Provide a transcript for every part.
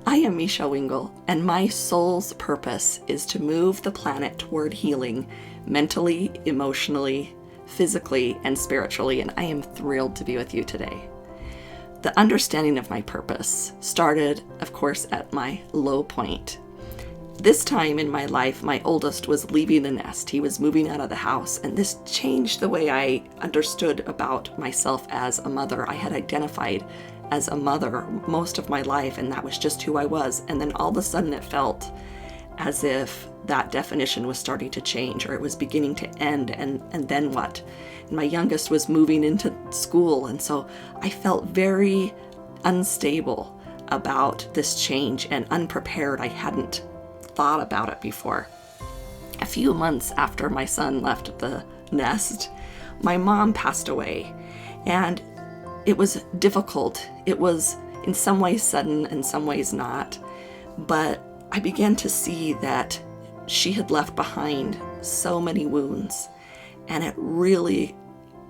I am Mechelle Wingle, and my soul's purpose is to move the planet toward healing mentally, emotionally, physically, and spiritually, and I am thrilled to be with you today. The understanding of my purpose started, of course, at my low point. This time in my life, my oldest was leaving the nest. He was moving out of the house, and this changed the way I understood about myself as a mother. I had identified as a mother most of my life, and that was just who I was. And then all of a sudden it felt as if that definition was starting to change, or it was beginning to end, and then what? And my youngest was moving into school, and so I felt very unstable about this change and unprepared. I hadn't thought about it before. A few months after my son left the nest, my mom passed away, and it was difficult. It was in some ways sudden, in some ways not, but I began to see that she had left behind so many wounds, and it really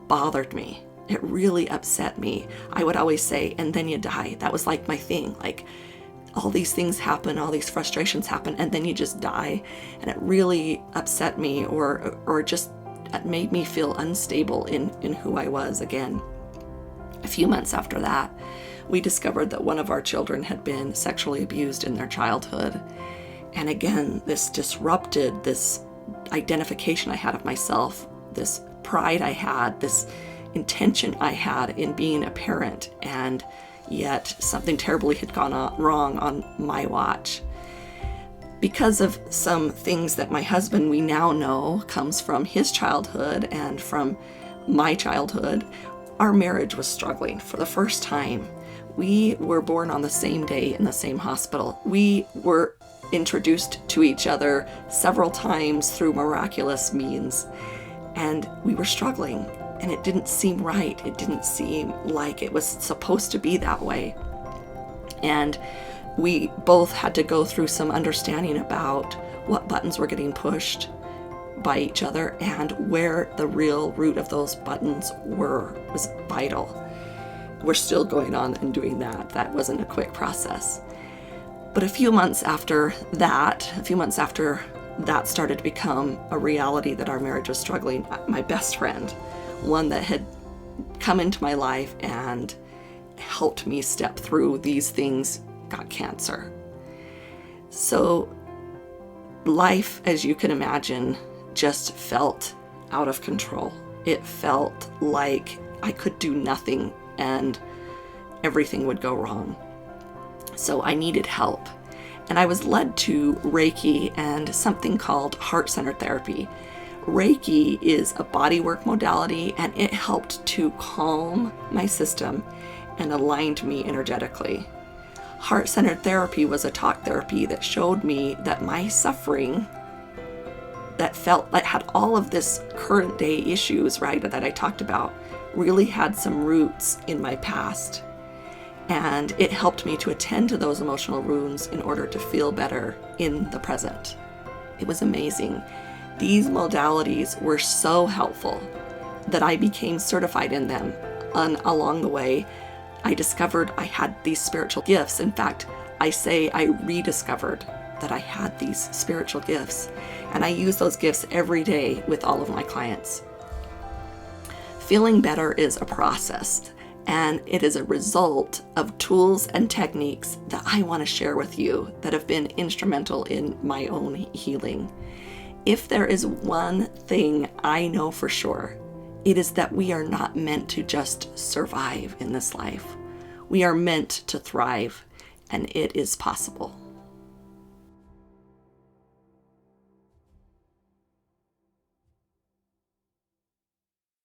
bothered me. It really upset me. I would always say, and then you die. That was like my thing. Like, all these things happen, all these frustrations happen, and then you just die. And it really upset me, or just made me feel unstable in who I was again. A few months after that, we discovered that one of our children had been sexually abused in their childhood. And again, this disrupted this identification I had of myself, this pride I had, this intention I had in being a parent, and yet something terribly had gone wrong on my watch. Because of some things that my husband, we now know, comes from his childhood and from my childhood, our marriage was struggling for the first time. We were born on the same day in the same hospital. We were introduced to each other several times through miraculous means, and we were struggling. And it didn't seem right. It didn't seem like it was supposed to be that way. And we both had to go through some understanding about what buttons were getting pushed by each other and where the real root of those buttons was vital. We're still going on and doing that. That wasn't a quick process. But a few months after that started to become a reality that our marriage was struggling, my best friend, one that had come into my life and helped me step through these things, got cancer. So life, as you can imagine, just felt out of control. It felt like I could do nothing and everything would go wrong. So I needed help. And I was led to Reiki and something called heart-centered therapy. Reiki is a bodywork modality, and it helped to calm my system and aligned me energetically. Heart-centered therapy was a talk therapy that showed me that my suffering that had all of this current day issues, right, that I talked about, really had some roots in my past. And it helped me to attend to those emotional wounds in order to feel better in the present. It was amazing. These modalities were so helpful that I became certified in them. And along the way, I discovered I had these spiritual gifts. In fact, I say I rediscovered that I had these spiritual gifts. And I use those gifts every day with all of my clients. Feeling better is a process, and it is a result of tools and techniques that I want to share with you that have been instrumental in my own healing. If there is one thing I know for sure, it is that we are not meant to just survive in this life. We are meant to thrive, and it is possible.